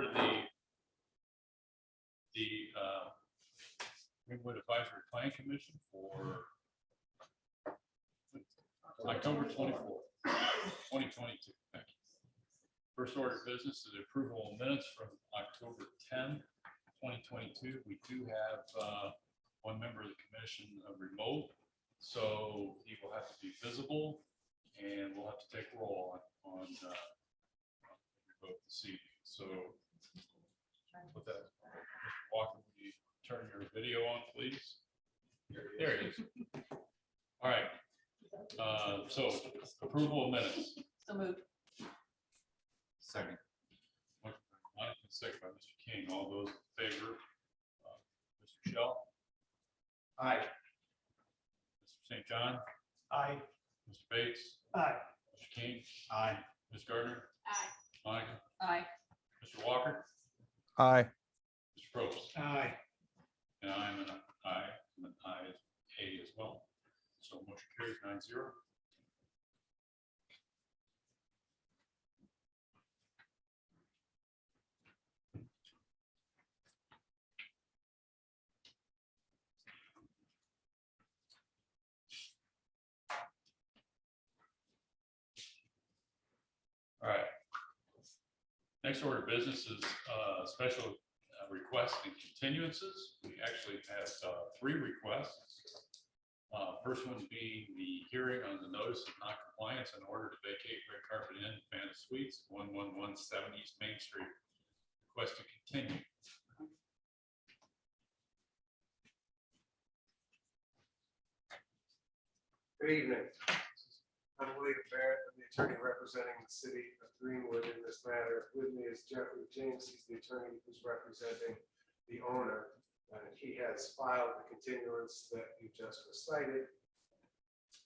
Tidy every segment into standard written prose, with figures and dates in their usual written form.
order the Greenwood Advisory Plan Commission for October 24th, 2022. Thank you. First order of business is approval of minutes from October 10th, 2022. We do have one member of the commission remote, so he will have to be visible, and we'll have to take roll on your vote this evening. So with that, Mr. Walker, would you turn your video on, please? There it is. All right. So approval of minutes. So moved. Second. Motion by Monica, second by Mr. King. All those in favor? Mr. Shell? Aye. Mr. St. John? Aye. Mr. Bates? Aye. Mr. King? Aye. Ms. Gardner? Aye. Monica? Aye. Mr. Walker? Aye. Mr. Probst? Aye. And I'm an aye, and an aye is A as well. So motion carries 9-0. All right. Next order of business is special requests and continuances. We actually have 3 requests. First one being the hearing on the notice of noncompliance in order to vacate Red Carpet Inn Fantasy Suites, 1117 East Main Street. Request to continue. Good evening. I'm William Barrett. I'm the attorney representing the city of Greenwood in this matter. With me is Jeffrey James. He's the attorney who's representing the owner. He has filed the continuance that you just recited,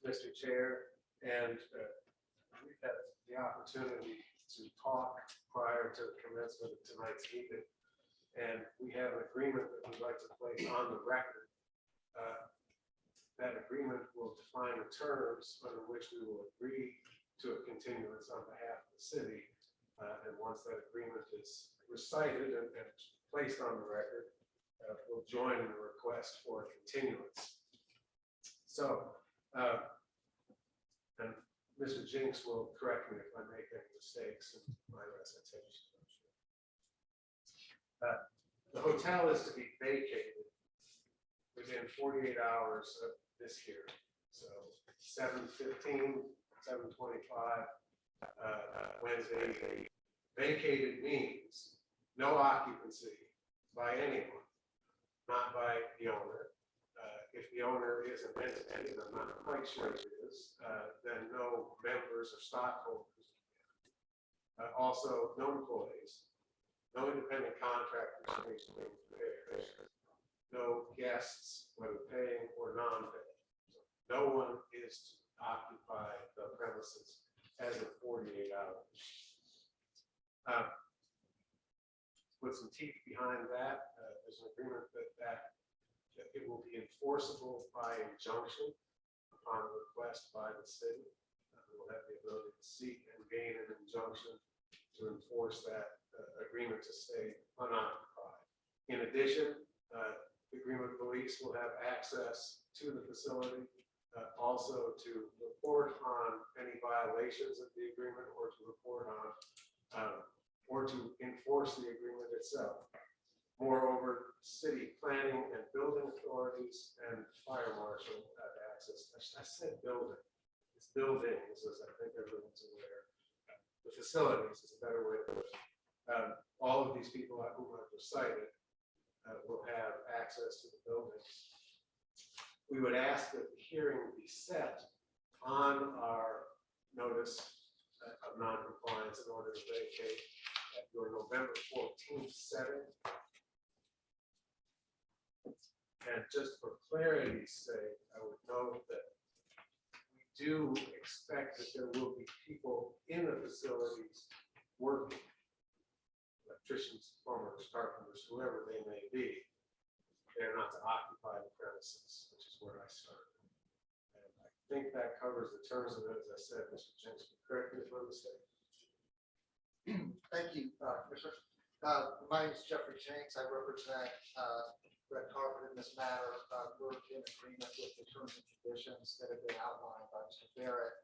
Mr. Chair, and we've had the opportunity to talk prior to the commencement of tonight's meeting, and we have an agreement that we'd like to place on the record. That agreement will define the terms under which we will agree to a continuance on behalf of the city, and once that agreement is recited and placed on the record, will join in the request for a continuance. So, and Mr. Jinks will correct me if I make any mistakes in my recitation. The hotel is to be vacated within 48 hours of this hearing. So 7/15, 7/25, Wednesday. Vacated means no occupancy by anyone. Not by the owner. If the owner is an entity, and I'm not quite sure it is, then no members or stockholders. Also, no employees, no independent contractors, no guests, whether paying or non-paying. No one is to occupy the premises as of 48 hours. With some teeth behind that, there's an agreement that it will be enforceable by injunction upon request by the city. We'll have the ability to seek and gain an injunction to enforce that agreement to stay unoccupied. In addition, the Greenwood Police will have access to the facility, also to report on any violations of the agreement or to report on or to enforce the agreement itself. Moreover, city planning and building authorities and fire marshal have access. I said building, it's buildings, as I think everyone's aware. The facilities is a better way to put it. All of these people who I've recited will have access to the buildings. We would ask that the hearing be set on our notice of non-compliance in order to vacate at your November 14th setting. And just for clarity's sake, I would note that we do expect that there will be people in the facilities working, electricians, plumbers, carpenters, whoever they may be. They're not to occupy the premises, which is where I started. And I think that covers the terms of it. As I said, Mr. Jenks, correct me if I'm mistaken. Thank you, Commissioner. My name is Jeffrey Jenks. I represent Red Carpet in this matter. We're in agreement with the terms and conditions that have been outlined by Mr. Barrett.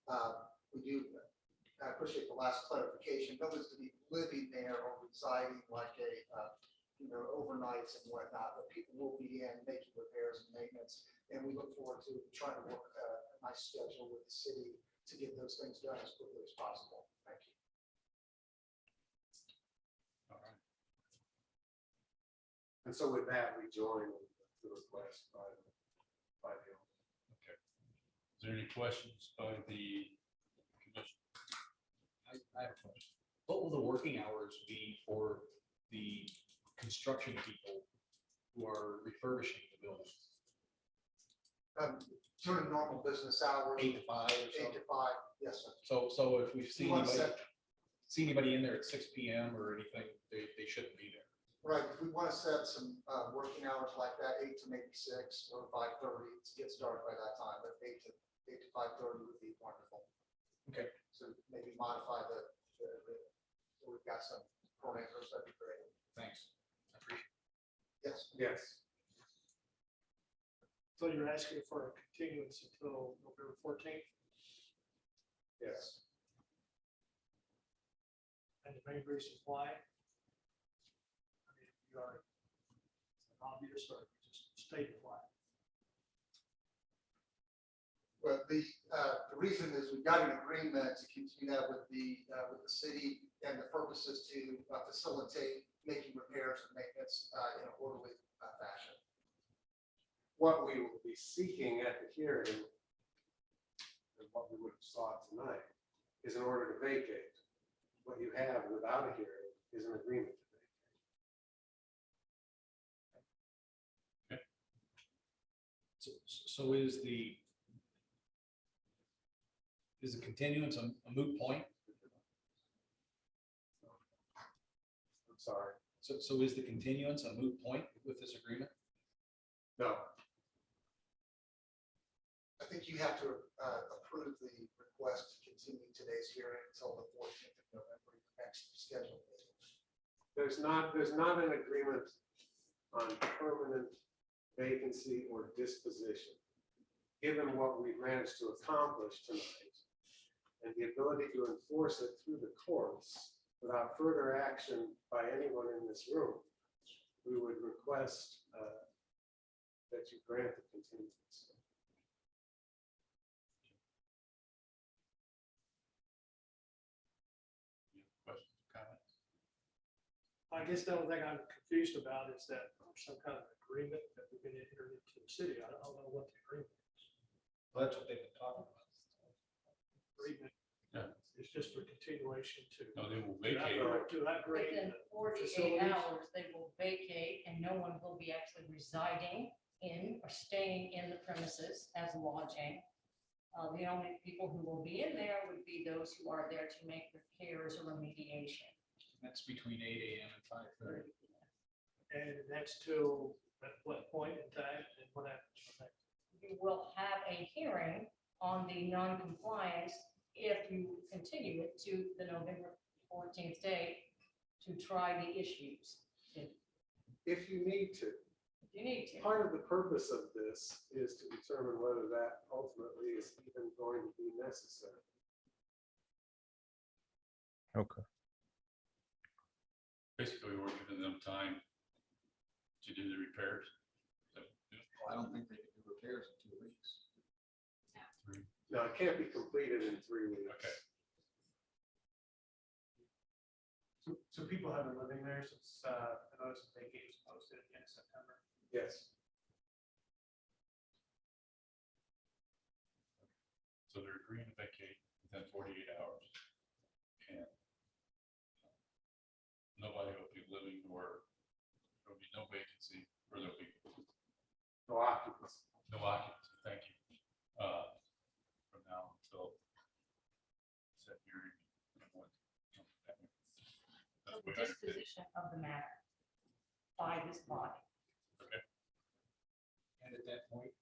I appreciate the last clarification. Nobody's to be living there or residing like overnights and whatnot, but people will be in making repairs and maintenance. And we look forward to trying to work a nice schedule with the city to get those things done as quickly as possible. Thank you. All right. And so with that, we join the request by the owner. Okay. Is there any questions by the commission? I have a question. What will the working hours be for the construction people who are refurbishing the building? During normal business hours. 8 to 5 or 8 so? to 5, yes, sir. So if we've seen You want to see anybody in there at 6 PM or anything, they shouldn't be there. Right, if we want to set some working hours like that, 8 to maybe 6 or 5:30, to get started by that time, but 8 to 5:30 would be wonderful. Okay. So maybe modify so we've got some parameters, that'd be great. Thanks. I appreciate it. Yes. Yes. So you're asking for a continuance until November 14th, Yes. and the main reason why? I mean, you are obvious, or you just stated why? Well, the reason is we've got an agreement to continue that with the city, and the purpose is to facilitate making repairs and maintenance in an orderly fashion. What we will be seeking at the hearing, and what we would have sought tonight, is an order to vacate. What you have without a hearing is an agreement to vacate. So is the continuance a moot point? I'm sorry. So is the continuance a moot point with this agreement? No. I think you have to approve the request to continue today's hearing until the 14th of November, your next scheduled meeting. There's not an agreement on permanent vacancy or disposition. Given what we've managed to accomplish tonight and the ability to enforce it through the courts without further action by anyone in this room, we would request that you grant the continuance. Questions, comments? I guess the only thing I'm confused about is that there's some kind of agreement that we're going to enter into the city. I don't know what the agreement is. Well, that's what they've been talking about. Agreement. Yeah. It's just for continuation to. No, they will to vacate. upgrade- To upgrade. Within the 48 facilities. hours, they will vacate and no one will be actually residing in or staying in the premises as lodging. The only people who will be in there would be those who are there to make repairs or remediation. That's between 8 AM and 5:30. And that's till at what point in time and what happens from there? You will have a hearing on the non-compliance if you continue it to the November 14th date to try the issues, If you need to. if you need to. Part of the purpose of this is to determine whether that ultimately is even going to be necessary. Okay. Basically, we're giving them time to do the repairs. So, I don't think they can do repairs in 2 weeks. Now, it can't be completed in 3 weeks. Okay. So people have been living there since the notice of vacate was posted in September. Yes. So they're agreeing to vacate within 48 hours. And nobody will be living, or there'll be no vacancy, or there'll be No occupancy. no occupancy, thank you. From now until set hearing. So the disposition of the matter by this body. And at that point,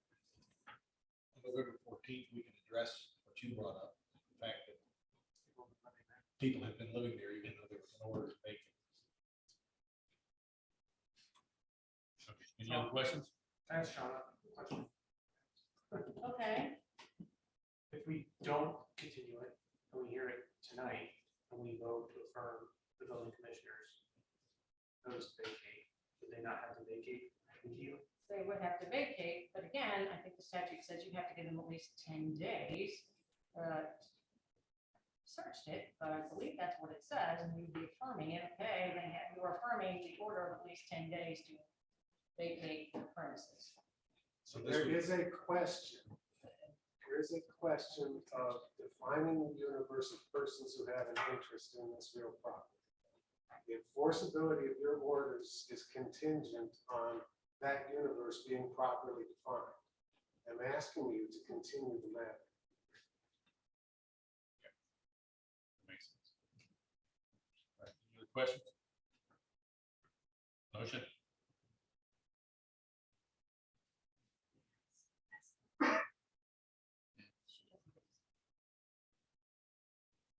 on November 14th, we can address what you brought up, the fact that people have been living there even though there was an order to vacate. Any other questions? Thanks, Sean. Okay, If we don't continue it, and we hear it tonight, and we vote to affirm the building commissioners notice to vacate, do they not have to vacate? Continue? they would have to vacate, but again, I think the statute says you have to give them at least 10 days. Searched it, but I believe that's what it says, and we'd be affirming it, okay, then you're affirming the order of at least 10 days to vacate the premises. So this There would, is a question. There is a question of defining the universe of persons who have an interest in this real property. The enforceability of your orders is contingent on that universe being properly defined. I'm asking you to continue the matter. Makes sense. All right, any other questions? Motion?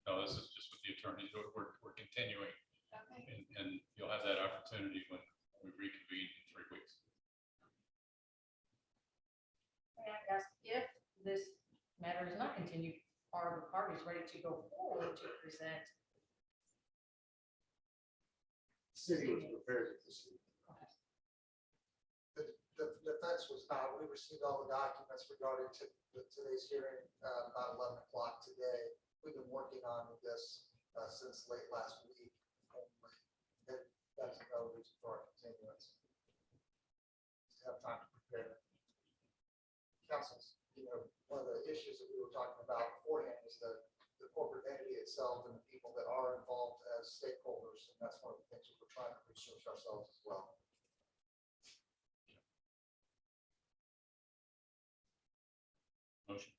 No, this is just with the attorney. We're continuing, Okay. and you'll have that opportunity when we reconvene in 3 weeks. May I ask if this matter is not continued, are the parties ready to go forward to present? City was prepared to proceed. The defense was not, we received all the documents regarding to today's hearing, about 11 o'clock today. We've been working on this since late last week. And that's no reason for our continuance. To have time to prepare. Councils, one of the issues that we were talking about beforehand is the corporate entity itself and the people that are involved as stakeholders. And that's one of the things that we're trying to research ourselves as well. Motion?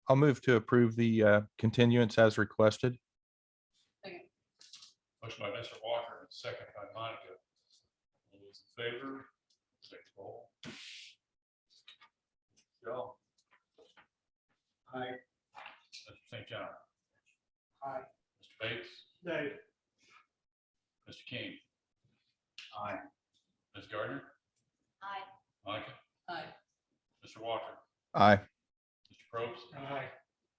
I'll move to approve the continuance as requested. Motion by Mr. Walker, and second by Monica. All those in favor, say roll. Joe? Aye. Mr. St. John? Aye. Mr. Bates? Nay. Mr. King? Aye. Ms. Gardner? Aye. Monica? Aye. Mr. Walker? Aye. Mr. Probst? Aye.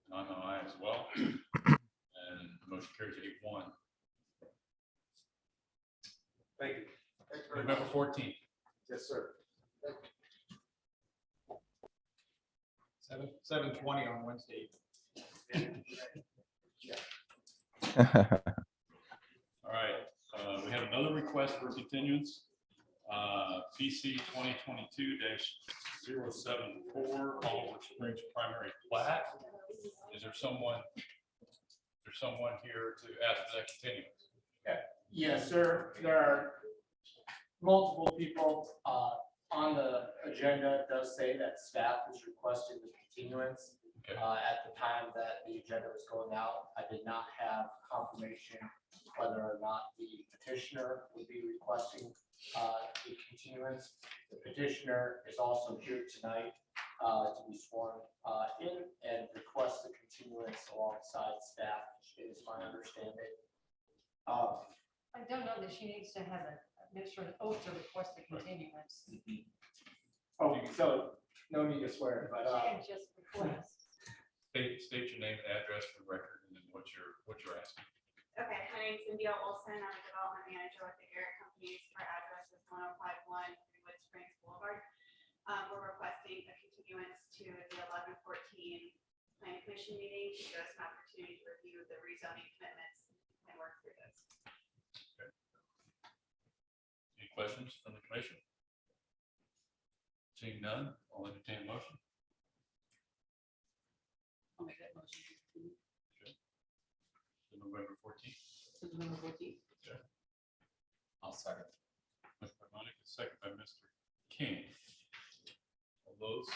And I'm an aye as well. And the motion carries 8-1. Thank you. Thank you very much. November 14th. Yes, sir. 7:20 on Wednesday. All right, we have another request for continuance. PC 2022-074, Oliver Springs primary plat. Is there someone here to ask for that continuance? Yes, sir. There are multiple people on the agenda. It does say that staff is requesting the continuance. Okay. At the time that the agenda was going out, I did not have confirmation whether or not the petitioner would be requesting the continuance. The petitioner is also here tonight to be sworn in and request the continuance alongside staff, is my understanding. I don't know that she needs to have administer an oath to request the continuance. Oh, so no need to swear, but She can just request. State your name and address for the record, and then what you're asking. Okay, my name's Cynthia Olson. I'm a development manager with the Garrett Companies. Our address is 1051 Greenwood Springs Boulevard. We're requesting a continuance to the 11/14 Planning Commission meeting to give us an opportunity to review the rezoning commitments and work through this. Any questions from the commission? Seeing none, I'll entertain a motion. I'll make that motion. To November 14th. To November 14th. I'll second. Motion by Monica, second by Mr. King. All those.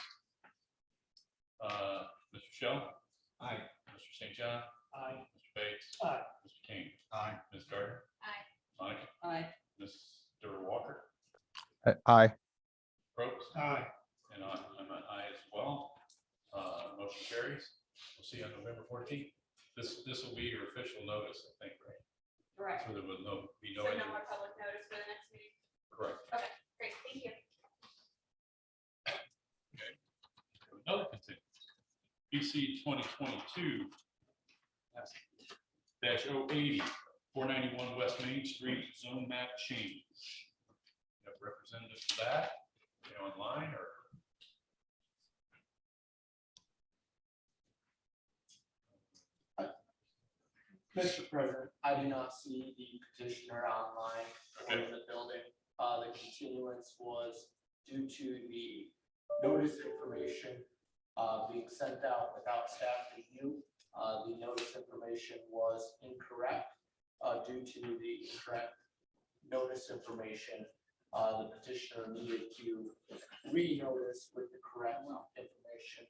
Mr. Shell? Aye. Mr. St. John? Aye. Mr. Bates? Aye. Mr. King? Aye. Ms. Gardner? Aye. Monica? Aye. Mr. Walker? Aye. Probst? Aye. And I'm an aye as well. Motion carries. We'll see you on November 14th. This will be your official notice, I think, right? Correct. So there will be no. So no more public notice for the next meeting? Correct. Okay, great, thank you. PC 2022 -080, 491 West Main Street, zone map change. You have representatives for that, online or? Mr. President, I do not see the petitioner online or in the building. The continuance was due to the notice information being sent out without staff review. The notice information was incorrect. Due to the incorrect notice information, the petitioner needed to re-notice with the correct information.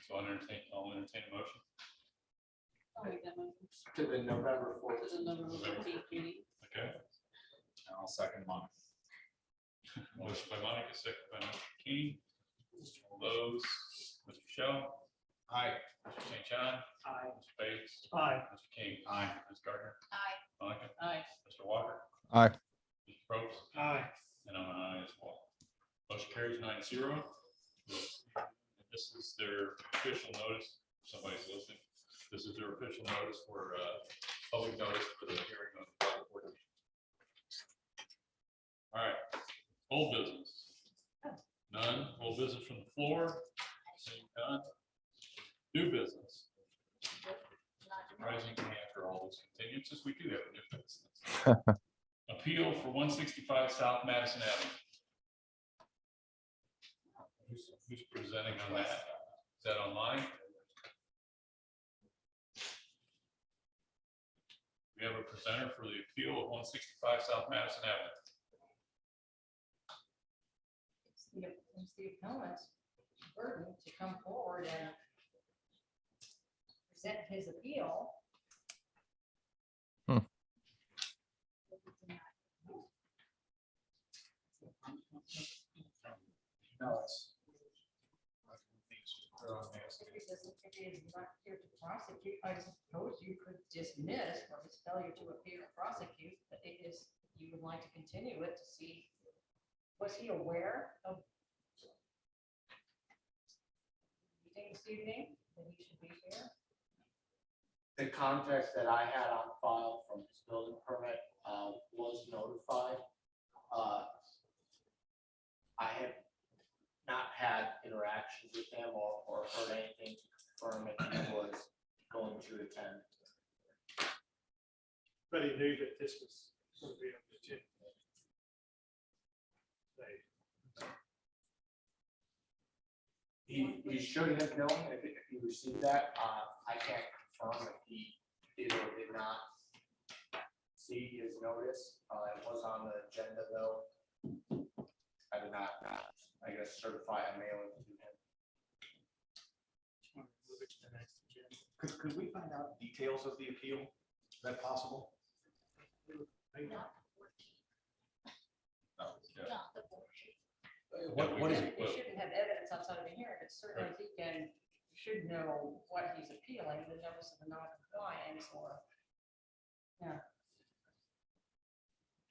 So I'll entertain a motion. I'll make that motion. To the November 4th. To the November 14th meeting. Okay, I'll second Monica. motion by Monica, second by Mr. King. All those, Mr. Shell, Aye. Mr. St. John, Aye. Mr. Bates, Aye. Mr. King. Aye. Ms. Gardner, Aye. Monica, Aye. Mr. Walker, Aye. Mr. Probst, Aye. and I'm an aye as well. Motion carries 9-0. This is their official notice. Somebody's listening. This is their official notice for public notice for the hearing on the public portion. All right, old business. None. Old business from the floor. Seeing none. New business. Rising after all those continuances, we do have a new business. Appeal for 165 South Madison Avenue. Who's presenting on that? Is that online? We have a presenter for the appeal of 165 South Madison Avenue. It's the appellant's burden to come forward and present his appeal. No, it's. If he is not here to prosecute, I suppose you could dismiss for his failure to appear and prosecute, but it is, you would like to continue it to see, was he aware of meeting this evening, that he should be here? The context that I had on file from his building permit was notified. I have not had interactions with him or heard anything to confirm if he was going to attend. But he knew that this was going to be a legitimate. He should have known if he received that. I can't confirm if he did or did not see his notice. It was on the agenda though. I did not, I guess, certify a mailing to him. Could we find out details of the appeal? Is that possible? Not the portion. What is it? He shouldn't have evidence outside of a hearing, but certainly he should know what he's appealing, the notice of the non-compliance or, yeah.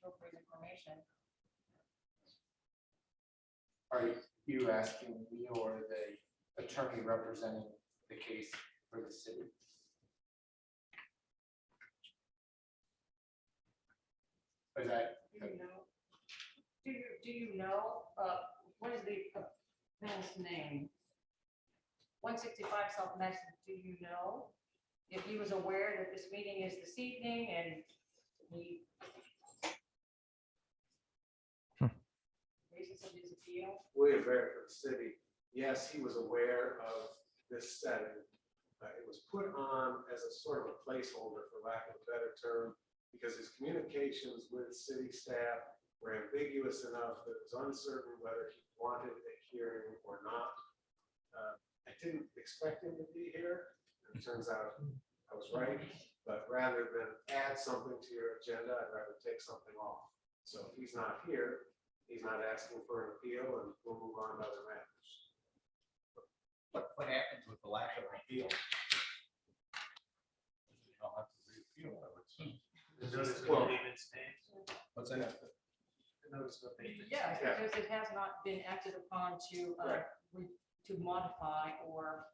Appropriate information. Are you asking me or the attorney representing the case for the city? Is that, Do you know, what is the man's name? 165 South Madison, do you know if he was aware that this meeting is this evening and he reasons of his appeal? William Barrett for the city. Yes, he was aware of this setting. It was put on as a sort of a placeholder, for lack of a better term, because his communications with city staff were ambiguous enough that it was uncertain whether he wanted a hearing or not. I didn't expect him to be here. It turns out I was right, but rather than add something to your agenda, I'd rather take something off. So if he's not here, he's not asking for an appeal, and we'll move on to other matters. What happens with the lack of appeal? I'll have to reappeal, I would assume. The notice of Well- abatement stands. What's that? The notice of abatement. Yeah, Yeah. because it has not been acted upon to to modify or.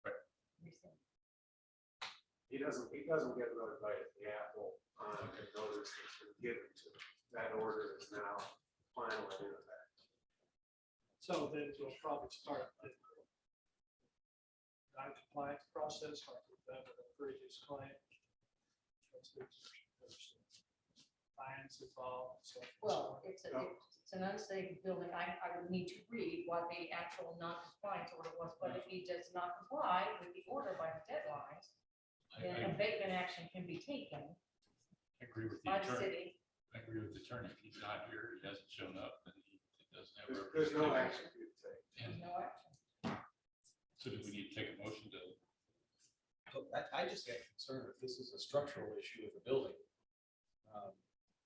Right. rescind. He doesn't get another bite at the apple on the notice that's been given to him. That order is now final and in effect. So then we'll probably start the non-compliance process like we've done with the previous client. There's fines involved, so. Well, it's an unsafe building. I would need to read what the actual non-compliance order was, but if he does not comply with the order by the deadlines, then I abatement action can be taken agree with the by the attorney. city. I agree with the attorney. If he's not here, he hasn't shown up, then he doesn't have. There's no representation. action for you to take. There's And no action. so do we need to take a motion to, So I just get concerned if this is a structural issue with the building.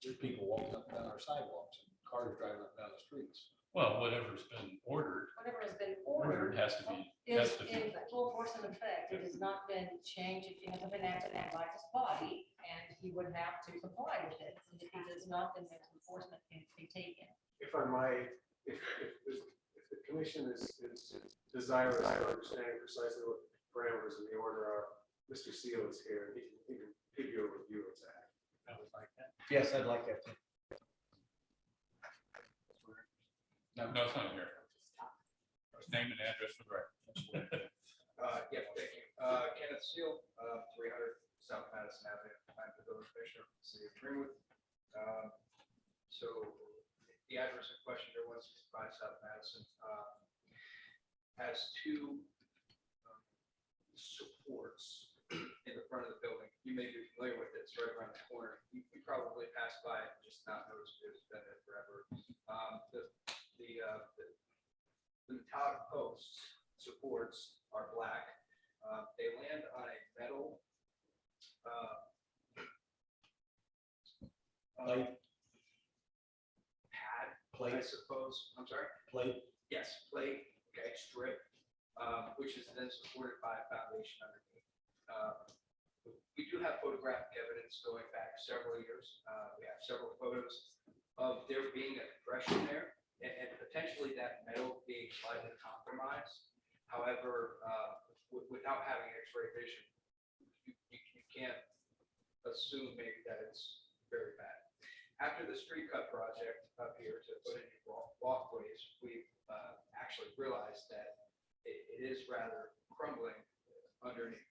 There's people walking up and down our sidewalks and cars driving up and down the streets. well, whatever's been ordered, Whatever has been ordered ordered has to be, is has to in be. full force and effect. It has not been changed. It hasn't been acted by this body, and he would have to comply with it. And if he does not, then enforcement can be taken. If I might, if the commission is desirous of understanding precisely what the parameters of the order are, Mr. Seal is here, and he can give you a review of that. I would like that. Yes, I'd like that. No, it's not here. Name and address for the record. Yeah, thank you. Kenneth Seal, 300 South Madison Avenue. I'm the building commissioner of the city of Greenwood. So the address in question here, 165 South Madison, has two supports in the front of the building. You may be familiar with it. It's right around the corner. You probably passed by it, and just not noticed it. It's been there forever. The metallic posts supports are black. They land on a metal Plate, pad, I plate, suppose. I'm sorry? plate. Yes, plate, okay, strip, which is then supported by a foundation underneath. We do have photographic evidence going back several years. We have several photos of there being a compression there and potentially that metal being slightly compromised. However, without having X-ray vision, you can't assume maybe that it's very bad. After the street cut project up here to put in walkways, we've actually realized that it is rather crumbling underneath.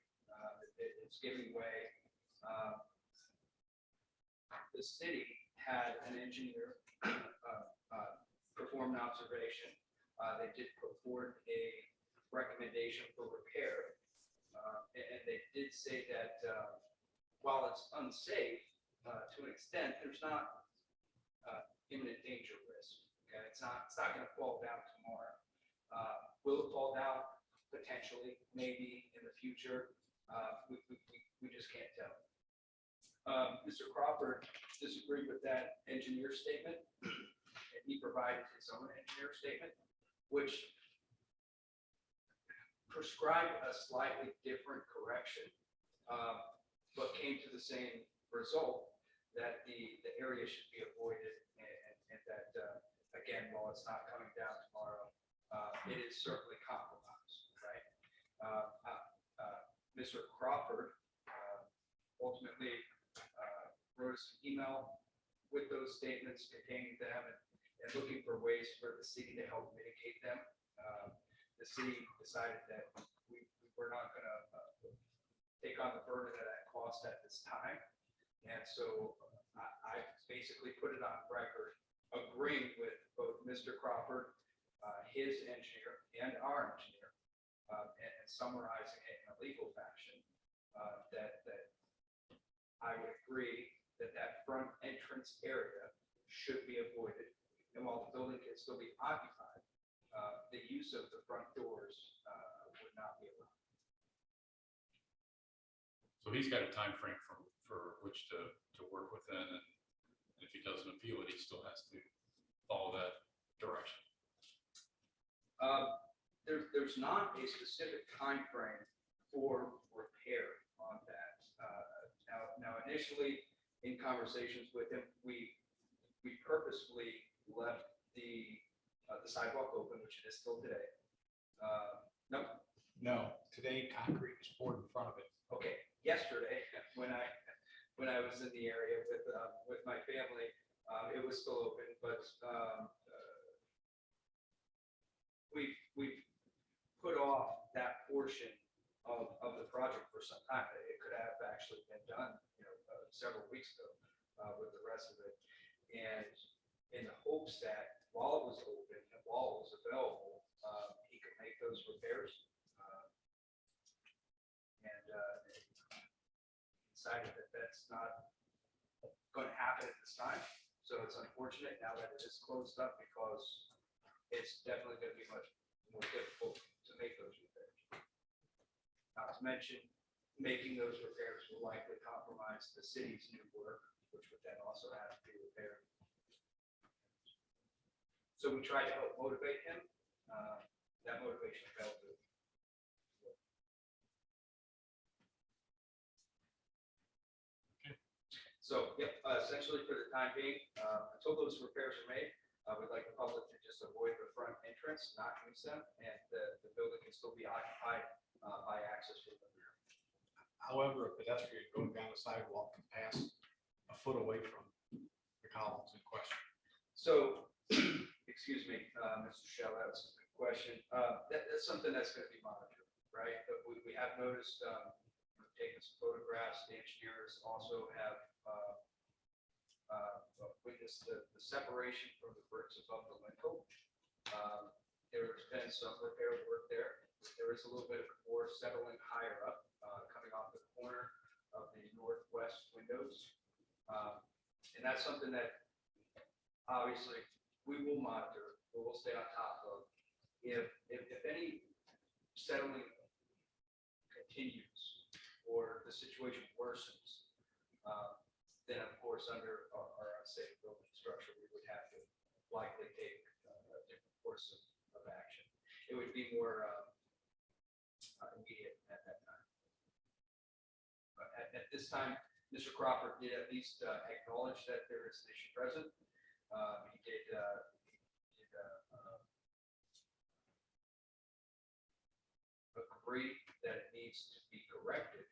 It's giving way. The city had an engineer perform an observation. They did put forward a recommendation for repair. And they did say that while it's unsafe to an extent, there's not imminent danger risk. Okay, it's not going to fall down tomorrow. Will it fall down? Potentially, maybe in the future. We just can't tell. Mr. Crawford disagreed with that engineer statement, and he provided his own engineer statement, which prescribed a slightly different correction, but came to the same result, that the area should be avoided, and that, again, while it's not coming down tomorrow, it is certainly compromised, right? Mr. Crawford ultimately wrote us an email with those statements containing them and looking for ways for the city to help mitigate them. The city decided that we were not going to take on the burden of that cost at this time. And so I basically put it on record, agreeing with both Mr. Crawford, his engineer, and our engineer, and summarizing it in a legal fashion, that I would agree that front entrance area should be avoided. And while the building can still be occupied, the use of the front doors would not be allowed. So he's got a time frame for which to work within, and if he doesn't appeal it, he still has to follow that direction. There's not a specific time frame for repair on that. Now initially, in conversations with him, we purposefully left the sidewalk open, which it is still today, No, No, today concrete was poured in front of it. okay, yesterday, when I was in the area with my family, it was still open, but, we've put off that portion of the project for some time. It could have actually been done, several weeks ago, with the rest of it. And in the hopes that while it was open and while it was available, he could make those repairs. And decided that that's not going to happen at this time. So it's unfortunate now that it is closed up because it's definitely going to be much more difficult to make those repairs. Not to mention, making those repairs will likely compromise the city's new work, which would then also have to be repaired. So we tried to help motivate him. That motivation failed to. So, yep, essentially for the time being, until those repairs are made, we'd like the public to just avoid the front entrance, not use them, and the building can still be occupied by access from the rear. However, a pedestrian going down the sidewalk can pass a foot away from the columns in question. So, excuse me, Mr. Shell, that's a good question. That's something that's going to be monitored, right? But we have noticed, we've taken some photographs. The engineers also have witnessed the separation from the bricks above the lintel. There's been some repair work there. There is a little bit of core settling higher up, coming off the corner of the northwest windows. And that's something that obviously we will monitor, we will stay on top of. If any settling continues or the situation worsens, then of course, under our unsafe building structure, we would have to likely take a different course of action. It would be more immediate at that time. But at this time, Mr. Crawford did at least acknowledge that there is an issue present. He did agree that it needs to be corrected.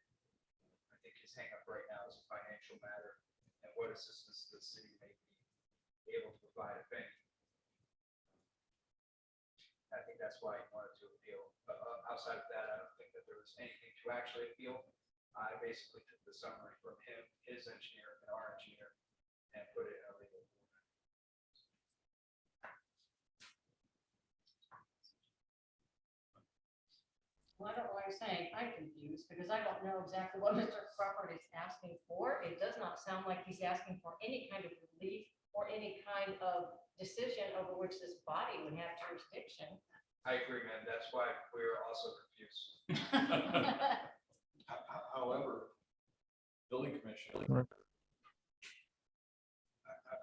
I think his hangup right now is a financial matter and what assistance the city may be able to provide, if any. I think that's why he wanted to appeal. Outside of that, I don't think that there was anything to actually appeal. I basically took the summary from him, his engineer, and our engineer, and put it in a legal format. Well, I don't know what you're saying. I'm confused because I don't know exactly what Mr. Crawford is asking for. It does not sound like he's asking for any kind of relief or any kind of decision over which this body would have jurisdiction. I agree, man. That's why we're also confused. However, building commissioner, I'm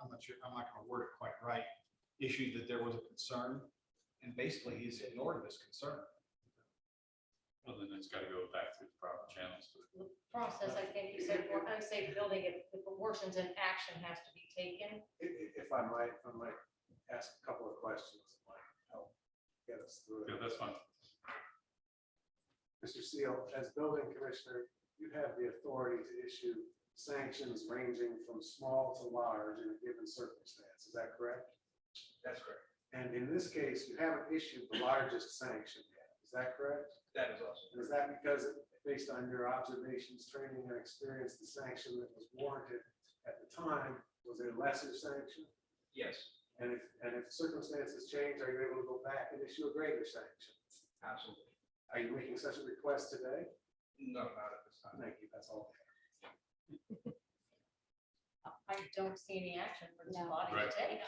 not sure, I'm not going to word it quite right, issued that there was a concern, and basically he's ignored this concern. Well, then it's got to go back through the proper channels. The process, I think you said, for unsafe building, if it worsens, an action has to be taken. If I might ask a couple of questions that might help get us through Yeah, it. that's fine. Mr. Seal, as building commissioner, you have the authority to issue sanctions ranging from small to large in a given circumstance. Is that correct? That's correct. And in this case, you haven't issued the largest sanction yet. Is that correct? That is also. And is that because, based on your observations, training, and experience, the sanction that was warranted at the time was a lesser sanction? Yes, And if circumstances change, are you able to go back and issue a greater sanction? absolutely. Are you making such a request today? No, not at this time. Thank you, that's all. I don't see any action for this No. body to Right. take.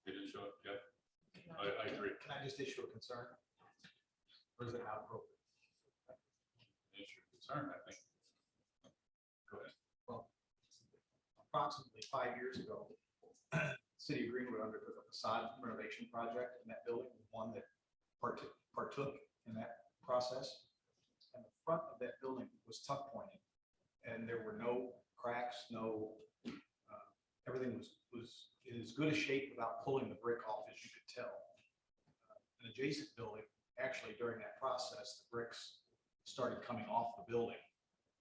They didn't show up yet. I agree. Can I just issue a concern? Or is it not appropriate? It's your concern, I think. Go ahead. Well, approximately 5 years ago, City of Greenwood undertook a facade renovation project in that building, one that partook in that process. And the front of that building was tuck pointing, and there were no cracks, everything was in as good a shape without pulling the brick off as you could tell. An adjacent building actually, during that process, the bricks started coming off the building,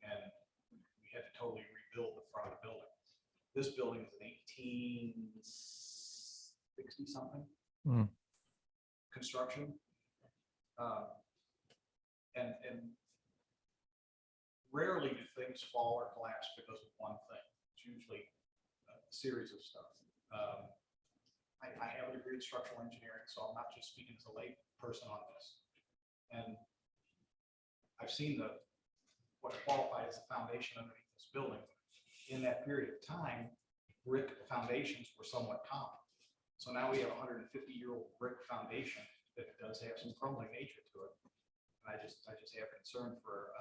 and we had to totally rebuild the front of the building. This building is an 1860 something Hmm. construction. And rarely do things fall or collapse because of one thing. It's usually a series of stuff. I have a degree in structural engineering, so I'm not just speaking as a lay person on this. And I've seen what qualified as a foundation underneath this building. In that period of time, brick foundations were somewhat common. So now we have a 150-year-old brick foundation that does have some crumbling nature to it. And I just have concern for a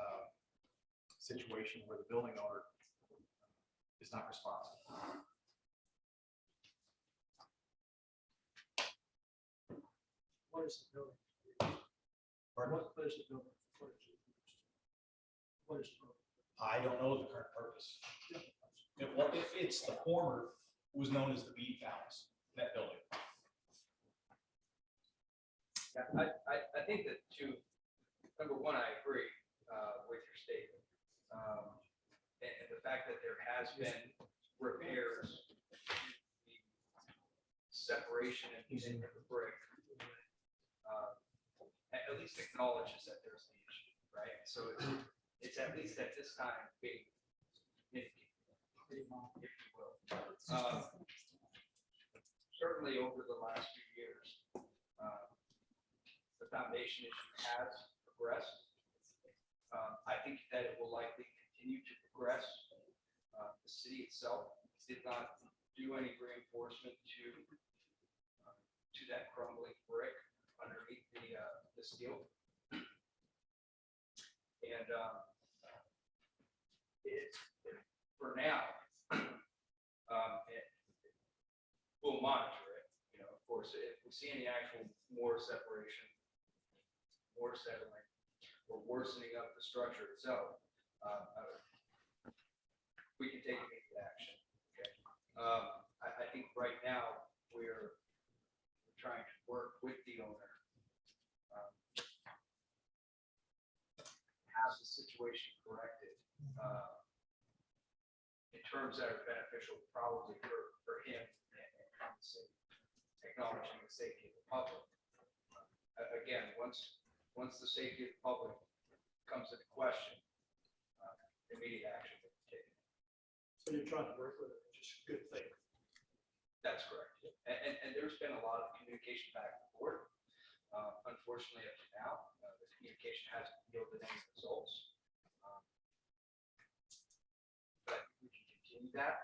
situation where the building owner is not responsible. What is the building? Pardon? What is the building? What is it used? What is the building? I don't know the current purpose. If it's the former, was known as the bead palace, that building. Yeah, I think that number one, I agree with your statement. And the fact that there has been repairs, the separation and using of the brick, at least acknowledges that there's the issue, right? So it's at least at this time being mitigated, if you will. Certainly over the last few years, the foundation issue has progressed. I think that it will likely continue to progress. The city itself did not do any reinforcement to that crumbling brick underneath the steel. And for now, we'll monitor it. Of course, if we see any actual more separation, more settling, or worsening of the structure itself, we can take immediate action. Okay. I think right now we're trying to work with the owner, have the situation corrected in terms that are beneficial probably for him and the city, acknowledging the safety of the public. Again, once the safety of the public comes into question, immediate action will be taken. So you're trying to work with it, which is a good thing. That's correct. And there's been a lot of communication back and forth. Unfortunately, up to now, the communication hasn't yielded any results. But we can continue that.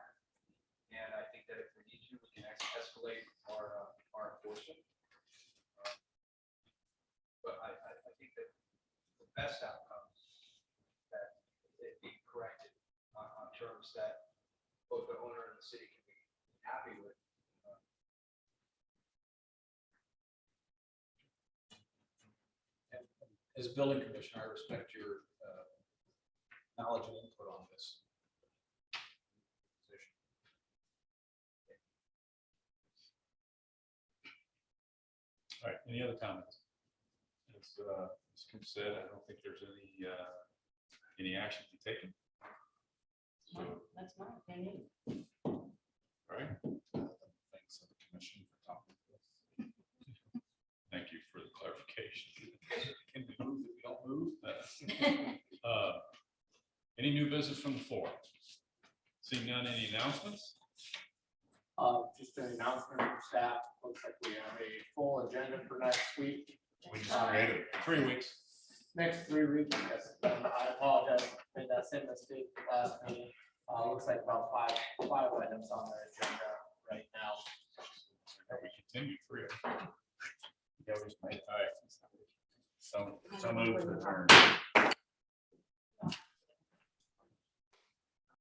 And I think that if we need to, we can escalate our enforcement. But I think that the best outcome is that it be corrected on terms that both the owner and the city can be happy with. As building commissioner, I respect your knowledge and input on this. All right, any other comments? As Kim said, I don't think there's any action to be taken. So, That's my opinion. all right. Thanks to the commission for talking to us. Thank you for the clarification. Can we move that we don't move? Any new business from the floor? Seeing none, any announcements? Just an announcement from staff. Looks like we have a full agenda for next week. We just created 3 weeks. Next 3 weeks, yes. I apologize. Made that same mistake for last meeting. Looks like about five items on the agenda right now. We continue 3. Yeah, we just made. All right. So move to adjourn.